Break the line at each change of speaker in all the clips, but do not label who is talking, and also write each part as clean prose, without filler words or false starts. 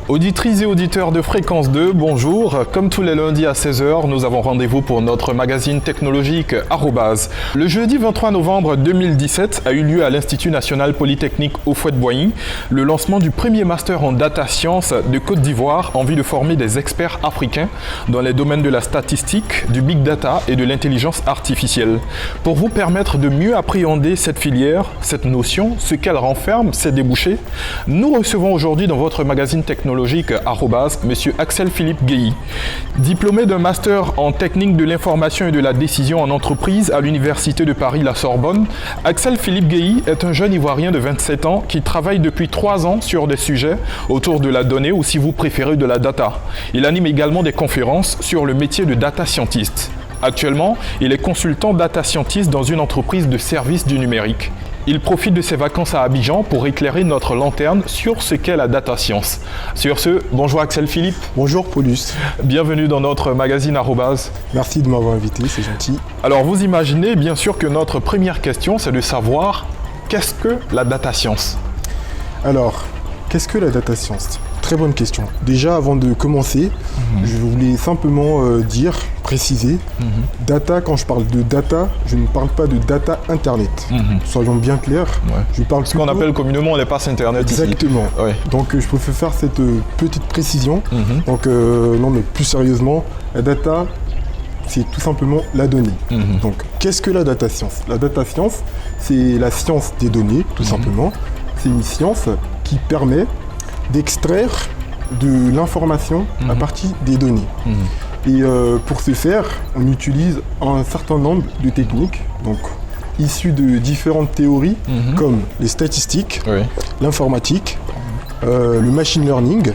Auditrices et auditeurs de Fréquence 2, bonjour. Comme tous les lundis à 16h, nous avons rendez-vous pour notre magazine technologique Arobase. Le jeudi 23 novembre 2017 a eu lieu à l'Institut national polytechnique Houphouët-Boigny le lancement du premier master en data science de Côte d'Ivoire en vue de former des experts africains dans les domaines de la statistique, du big data et de l'intelligence artificielle. Pour vous permettre de mieux appréhender cette filière, cette notion, ce qu'elle renferme, ses débouchés, nous recevons aujourd'hui dans votre magazine technologique Arobase, M. Axel Philippe Guéhi. Diplômé d'un master en technique de l'information et de la décision en entreprise à l'Université de Paris-La Sorbonne, Axel Philippe Guéhi est un jeune Ivoirien de 27 ans qui travaille depuis 3 ans sur des sujets autour de la donnée ou si vous préférez de la data. Il anime également des conférences sur le métier de data scientist. Actuellement, il est consultant data scientist dans une entreprise de services du numérique. Il profite de ses vacances à Abidjan pour éclairer notre lanterne sur ce qu'est la data science. Sur ce, bonjour Axel Philippe.
Bonjour Paulus.
Bienvenue dans notre magazine Arobase.
Merci de m'avoir invité, c'est gentil.
Alors vous imaginez bien sûr que notre première question, c'est de savoir qu'est-ce que la data science ?
Alors, qu'est-ce que la data science ? Très bonne question. Déjà, avant de commencer, je voulais simplement préciser, data, quand je parle de data, je ne parle pas de data Internet. Soyons bien clairs.
Ouais.
Je parle
ce qu'on appelle communément les passes Internet.
Exactement.
Ici. Ouais.
Donc, je préfère faire cette petite précision. Donc, non, mais plus sérieusement, la data, c'est tout simplement la donnée. Donc, qu'est-ce que la data science ? La data science, c'est la science des données, tout simplement. C'est une science qui permet d'extraire de l'information à partir des données. Et pour ce faire, on utilise un certain nombre de techniques, donc issues de différentes théories, comme les statistiques, l'informatique, le machine learning,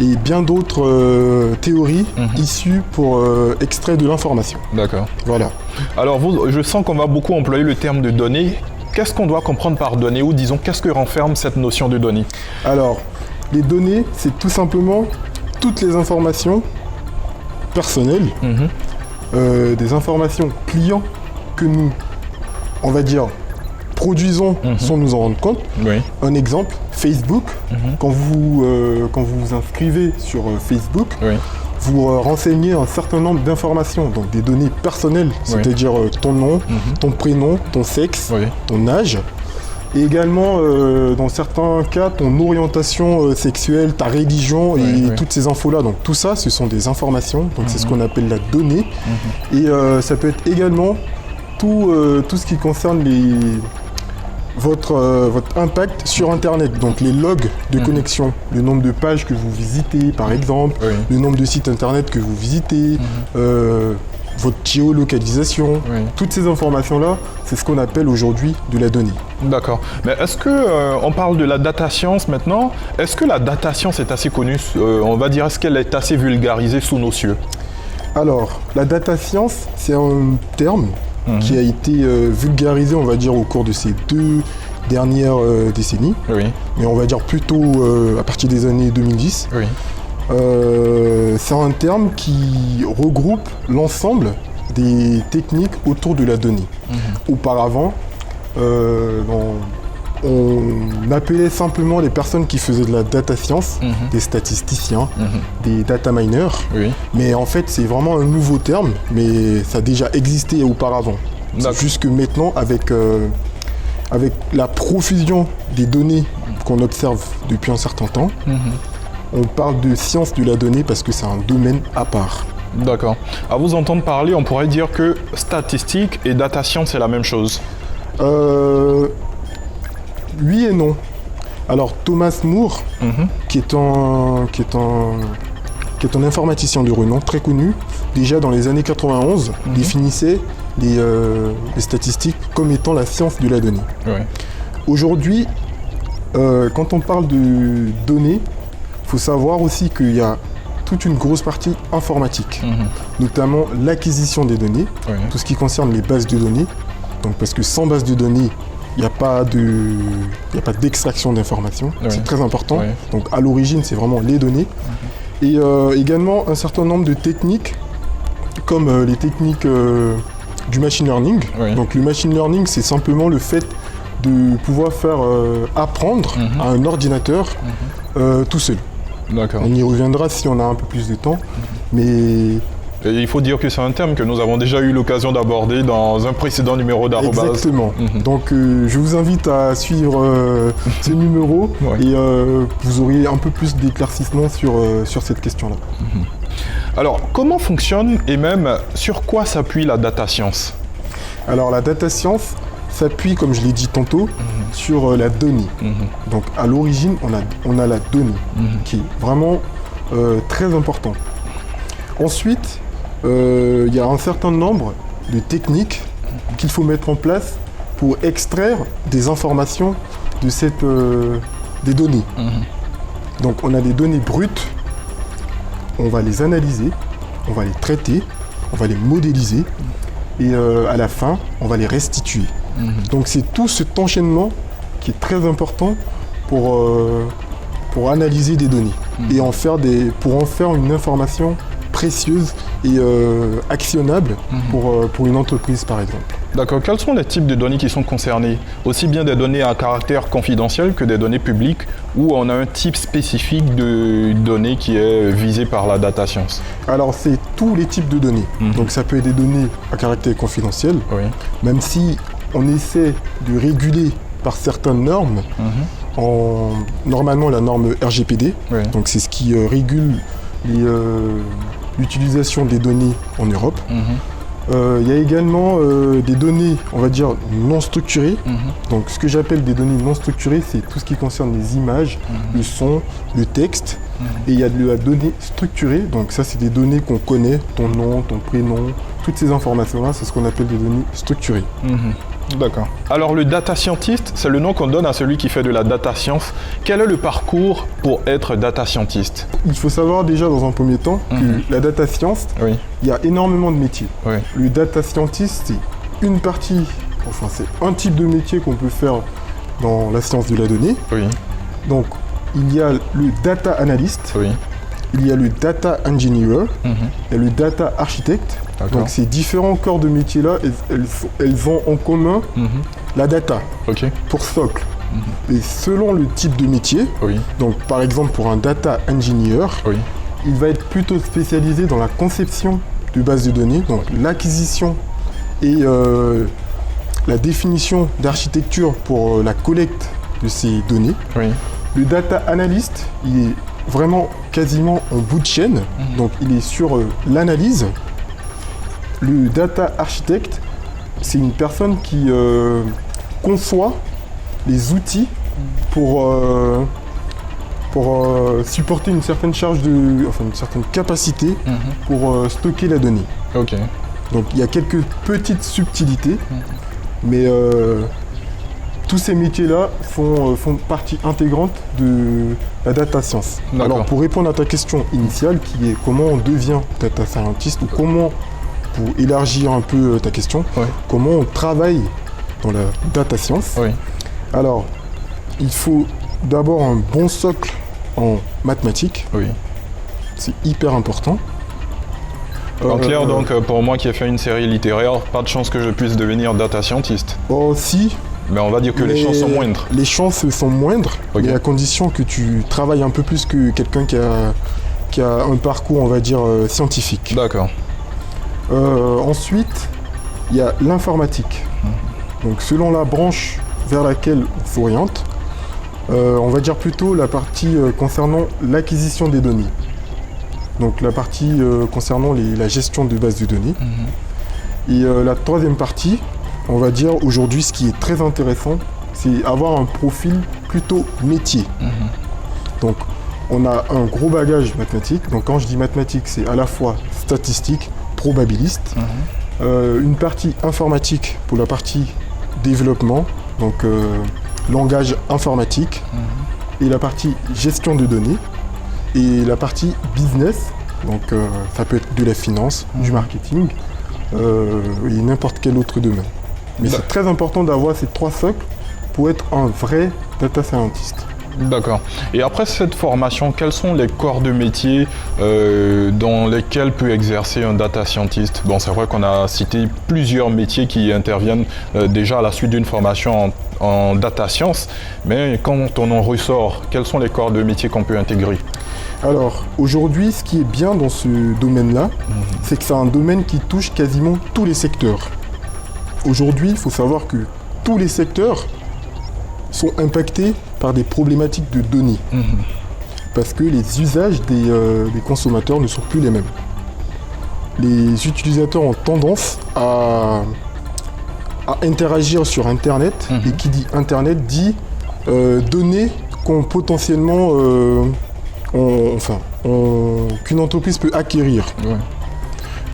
et bien d'autres théories issues pour extraire de l'information.
D'accord.
Voilà.
Alors je sens qu'on va beaucoup employer le terme de données. Qu'est-ce qu'on doit comprendre par données, ou disons, qu'est-ce que renferme cette notion de données ?
Alors, les données, c'est tout simplement toutes les informations personnelles, des informations clients que nous, on va dire, produisons sans nous en rendre compte. Un exemple, Facebook, quand vous vous inscrivez sur Facebook, vous renseignez un certain nombre d'informations, donc des données personnelles, c'est-à-dire ton nom, ton prénom, ton sexe, ton âge. Et également, dans certains cas, ton orientation sexuelle, ta religion et toutes ces infos-là. Donc tout ça, ce sont des informations, donc c'est ce qu'on appelle la donnée. Et ça peut être également tout ce qui concerne votre impact sur Internet, donc les logs de connexion, le nombre de pages que vous visitez par exemple, le nombre de sites Internet que vous visitez, votre géolocalisation, toutes ces informations-là, c'est ce qu'on appelle aujourd'hui de la donnée.
D'accord. Mais est-ce que, on parle de la data science maintenant, est-ce que la data science est assez connue, on va dire, est-ce qu'elle est assez vulgarisée sous nos cieux ?
Alors, la data science, c'est un terme qui a été vulgarisé, on va dire, au cours de ces 2 dernières décennies, mais on va dire plutôt à partir des années 2010. C'est un terme qui regroupe l'ensemble des techniques autour de la donnée. Auparavant, on appelait simplement les personnes qui faisaient de la data science, des statisticiens, des data miners, mais en fait c'est vraiment un nouveau terme, mais ça a déjà existé auparavant. C'est juste que maintenant, avec la profusion des données qu'on observe depuis un certain temps, on parle de science de la donnée parce que c'est un domaine à part.
D'accord. À vous entendre parler, on pourrait dire que statistique et data science, c'est la même chose.
Oui et non. Alors Thomas Moore, qui est un informaticien de renom très connu, déjà dans les années 91, définissait les statistiques comme étant la science de la donnée. Aujourd'hui, quand on parle de données, il faut savoir aussi qu'il y a toute une grosse partie informatique, notamment l'acquisition des données, tout ce qui concerne les bases de données. Donc, parce que sans base de données, il n'y a pas d'extraction d'informations, c'est très important. Donc à l'origine, c'est vraiment les données. Et également un certain nombre de techniques, comme les techniques du machine learning. Donc le machine learning, c'est simplement le fait de pouvoir faire apprendre à un ordinateur tout seul.
D'accord.
On y reviendra si on a un peu plus de temps, mais...
Et il faut dire que c'est un thème que nous avons déjà eu l'occasion d'aborder dans un précédent numéro d'Arrobase.
Exactement. Donc je vous invite à suivre ce numéro et vous aurez un peu plus d'éclaircissement sur cette question-là.
Alors, comment fonctionne et même sur quoi s'appuie la data science?
Alors la data science s'appuie, comme je l'ai dit tantôt, sur la donnée. Donc à l'origine, on a la donnée qui est vraiment très important. Ensuite, il y a un certain nombre de techniques qu'il faut mettre en place pour extraire des informations de des données. Donc on a des données brutes, on va les analyser, on va les traiter, on va les modéliser et à la fin, on va les restituer. Donc c'est tout cet enchaînement qui est très important pour analyser des données et pour en faire une information précieuse et actionnable pour une entreprise par exemple.
D'accord. Quels sont les types de données qui sont concernés? Aussi bien des données à caractère confidentiel que des données publiques où on a un type spécifique de données qui est visé par la data science?
Alors c'est tous les types de données. Donc ça peut être des données à caractère confidentiel, même si on essaie de réguler par certaines normes, normalement la norme RGPD, donc c'est ce qui régule l'utilisation des données en Europe. Il y a également des données, on va dire, non structurées. Donc ce que j'appelle des données non structurées, c'est tout ce qui concerne les images, le son, le texte. Et il y a de la donnée structurée, donc ça c'est des données qu'on connaît, ton nom, ton prénom, toutes ces informations-là, c'est ce qu'on appelle des données structurées.
D'accord. Alors le data scientist, c'est le nom qu'on donne à celui qui fait de la data science. Quel est le parcours pour être data scientist?
Il faut savoir déjà dans un premier temps que la data science, il y a énormément de métiers. Le data scientist, c'est une partie, enfin c'est un type de métier qu'on peut faire dans la science de la donnée. Donc il y a le data analyst, il y a le data engineer et le data architect. Donc ces différents corps de métiers-là, elles ont en commun la data pour socle. Et selon le type de métier, donc par exemple pour un data engineer, il va être plutôt spécialisé dans la conception de bases de données, donc l'acquisition et la définition d'architecture pour la collecte de ces données. Le data analyst, il est vraiment quasiment en bout de chaîne, donc il est sur l'analyse. Le data architecte, c'est une personne qui conçoit les outils pour supporter une certaine une certaine capacité pour stocker la donnée. Donc il y a quelques petites subtilités, mais tous ces métiers-là font partie intégrante de la data science. Alors pour répondre à ta question initiale, qui est comment on devient data scientist, ou comment, pour élargir un peu ta question, comment on travaille dans la data science. Alors, il faut d'abord un bon socle en mathématiques. C'est hyper important.
En clair, donc, pour moi qui ai fait une série littéraire, pas de chance que je puisse devenir data scientist.
Oh, si.
Mais on va dire que les chances sont moindres.
Les chances sont moindres, mais à condition que tu travailles un peu plus que quelqu'un qui a un parcours, on va dire, scientifique.
D'accord.
Ensuite, il y a l'informatique. Donc selon la branche vers laquelle on s'oriente, on va dire plutôt la partie concernant l'acquisition des données. Donc la partie concernant la gestion de bases de données. Et la troisième partie, on va dire aujourd'hui ce qui est très intéressant, c'est avoir un profil plutôt métier. Donc on a un gros bagage mathématique. Donc quand je dis mathématique, c'est à la fois statistique, probabiliste, une partie informatique pour la partie développement, donc langage informatique, et la partie gestion de données, et la partie business, donc ça peut être de la finance, du marketing, et n'importe quel autre domaine. Mais c'est très important d'avoir ces trois socles pour être un vrai data scientist.
D'accord. Et après cette formation, quels sont les corps de métier dans lesquels peut exercer un data scientist? Bon, c'est vrai qu'on a cité plusieurs métiers qui interviennent déjà à la suite d'une formation en data science, mais quand on en ressort, quels sont les corps de métier qu'on peut intégrer?
Alors, aujourd'hui, ce qui est bien dans ce domaine-là, c'est que c'est un domaine qui touche quasiment tous les secteurs. Aujourd'hui, il faut savoir que tous les secteurs sont impactés par des problématiques de données. Parce que les usages des consommateurs ne sont plus les mêmes. Les utilisateurs ont tendance à interagir sur Internet, et qui dit Internet dit données qu'on potentiellement, qu'une entreprise peut acquérir.
Ouais.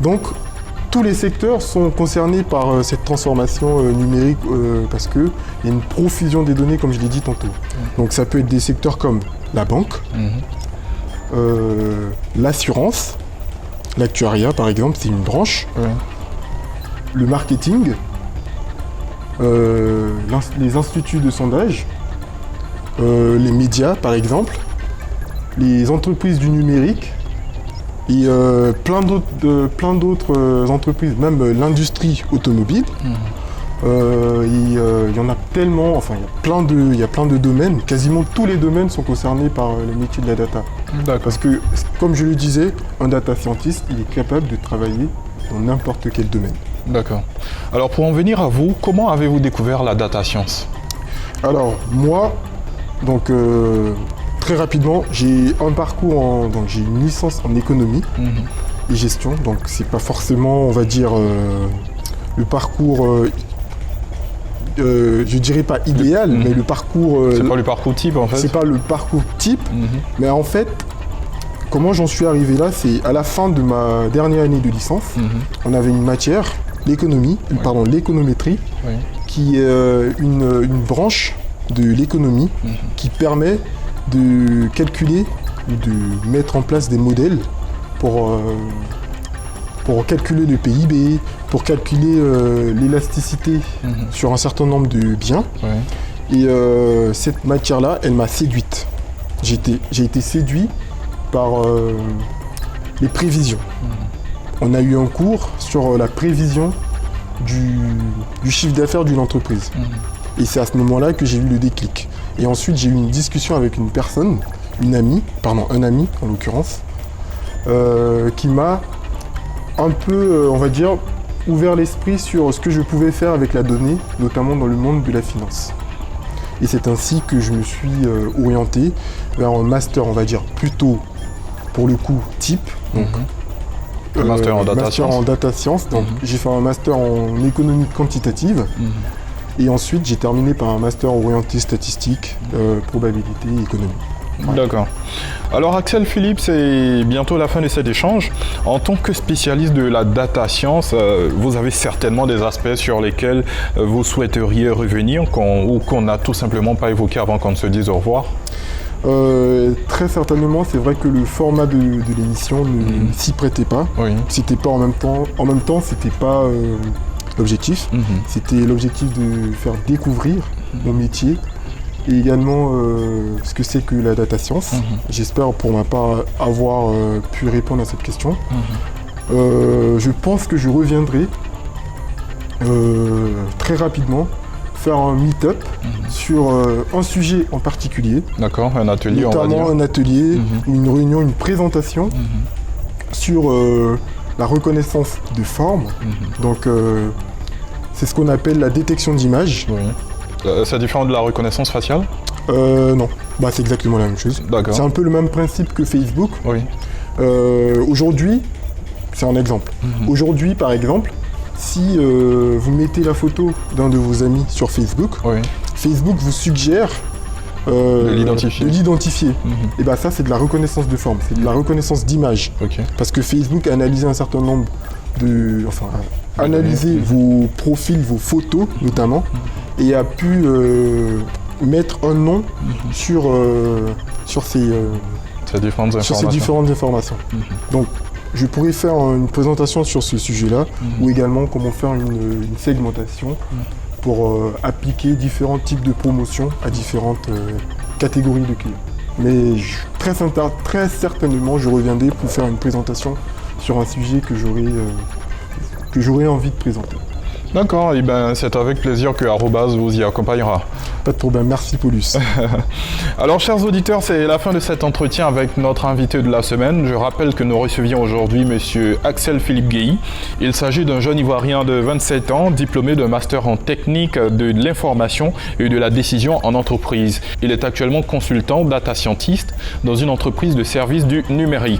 Donc, tous les secteurs sont concernés par cette transformation numérique parce qu'il y a une profusion des données, comme je l'ai dit tantôt. Donc, ça peut être des secteurs comme la banque, l'assurance, l'actuariat par exemple, c'est une branche, le marketing, les instituts de sondage, les médias par exemple, les entreprises du numérique et plein d'autres entreprises, même l'industrie automobile. Il y en a tellement, enfin il y a plein de domaines, quasiment tous les domaines sont concernés par le métier de la data. Parce que, comme je le disais, un data scientist, il est capable de travailler dans n'importe quel domaine.
D'accord. Alors pour en venir à vous, comment avez-vous découvert la data science?
Alors moi, donc très rapidement, j'ai un parcours, donc j'ai une licence en économie et gestion, donc c'est pas forcément, on va dire, le parcours, je dirais pas idéal, mais le parcours...
c'est pas le parcours type en fait?
C'est pas le parcours type, mais en fait, comment j'en suis arrivé là, c'est à la fin de ma dernière année de licence, on avait une matière, l'économétrie, qui est une branche de l'économie qui permet de calculer ou de mettre en place des modèles pour calculer le PIB, pour calculer l'élasticité sur un certain nombre de biens. Et cette matière-là, elle m'a séduite. J'ai été séduit par les prévisions. On a eu un cours sur la prévision du chiffre d'affaires d'une entreprise. Et c'est à ce moment-là que j'ai eu le déclic. Et ensuite, j'ai eu une discussion avec une personne, un ami en l'occurrence, qui m'a un peu, on va dire, ouvert l'esprit sur ce que je pouvais faire avec la donnée, notamment dans le monde de la finance. Et c'est ainsi que je me suis orienté vers un master, on va dire, plutôt, pour le coup, type. Donc,
master en data science.
Donc, j'ai fait un master en économie quantitative. Et ensuite, j'ai terminé par un master orienté statistique, probabilité et économie.
D'accord. Alors Axel Philippe, c'est bientôt la fin de cet échange. En tant que spécialiste de la data science, vous avez certainement des aspects sur lesquels vous souhaiteriez revenir ou qu'on n'a tout simplement pas évoqué avant qu'on ne se dise au revoir.
Très certainement, c'est vrai que le format de l'émission ne s'y prêtait pas. C'était pas en même temps, c'était pas l'objectif. C'était l'objectif de faire découvrir mon métier et également ce que c'est que la data science. J'espère pour ma part avoir pu répondre à cette question. Je pense que je reviendrai très rapidement faire un meet-up sur un sujet en particulier.
D'accord, un atelier,
notamment
on va dire.
Un atelier, une réunion, une présentation sur la reconnaissance de forme. Donc c'est ce qu'on appelle la détection d'image.
C'est différent de la reconnaissance faciale?
Non, c'est exactement la même chose.
D'accord.
C'est un peu le même principe que Facebook. Aujourd'hui, c'est un exemple. Aujourd'hui, par exemple, si vous mettez la photo d'un de vos amis sur Facebook, Facebook vous suggère de l'identifier. Et ça, c'est de la reconnaissance de forme, c'est de la reconnaissance d'image. Parce que Facebook a analysé un certain nombre analysé vos profils, vos photos notamment, et a pu mettre un nom sur ces différentes informations. Donc, je pourrais faire une présentation sur ce sujet-là, ou également comment faire une segmentation pour appliquer différents types de promotions à différentes catégories de clients. Mais très certainement, je reviendrai pour faire une présentation sur un sujet que j'aurais envie de présenter.
D'accord, et ben c'est avec plaisir que Arobase vous y accompagnera.
Pas de problème, merci Paulus.
Alors chers auditeurs, c'est la fin de cet entretien avec notre invité de la semaine. Je rappelle que nous recevions aujourd'hui monsieur Axel Philippe Guéhi. Il s'agit d'un jeune Ivoirien de 27 ans, diplômé d'un master en technique de l'information et de la décision en entreprise. Il est actuellement consultant data scientist dans une entreprise de services du numérique.